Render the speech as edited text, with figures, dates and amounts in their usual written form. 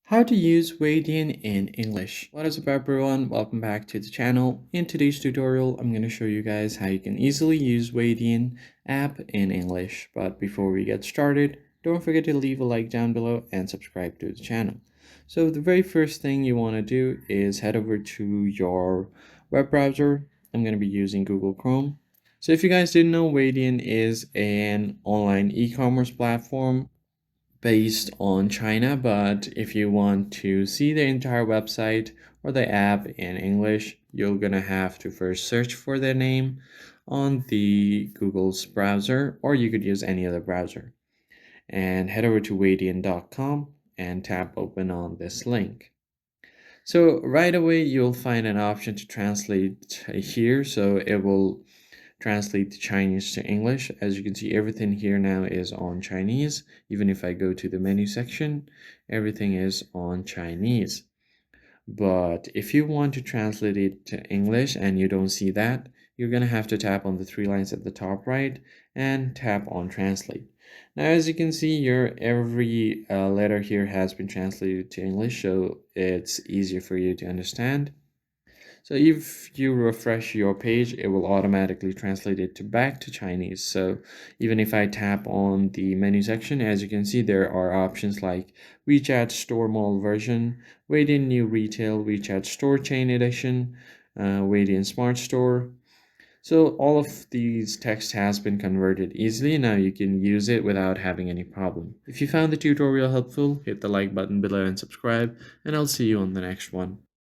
How to use Weidian in English. What is up everyone, welcome back to the channel. In today's tutorial, I'm going to show you guys how you can easily use Weidian app in English. But before we get started, don't forget to leave a like down below and subscribe to the channel. So the very first thing you want to do is head over to your web browser. I'm going to be using Google Chrome. So if you guys didn't know, Weidian is an online e-commerce platform based on China, but if you want to see the entire website or the app in English, you're gonna have to first search for their name on the Google's browser, or you could use any other browser. And head over to Weidian.com and tap open on this link. So right away, you'll find an option to translate here. So it will translate the Chinese to English. As you can see, everything here now is on Chinese. Even if I go to the menu section, everything is on Chinese. But if you want to translate it to English and you don't see that, you're going to have to tap on the three lines at the top right and tap on translate. Now, as you can see here, every letter here has been translated to English, so it's easier for you to understand. So if you refresh your page, it will automatically translate it back to Chinese. So even if I tap on the menu section, as you can see, there are options like WeChat Store Mall version, Weidian New Retail, WeChat Store Chain Edition, Weidian Smart Store. So all of these text has been converted easily. Now you can use it without having any problem. If you found the tutorial helpful, hit the like button below and subscribe, and I'll see you on the next one.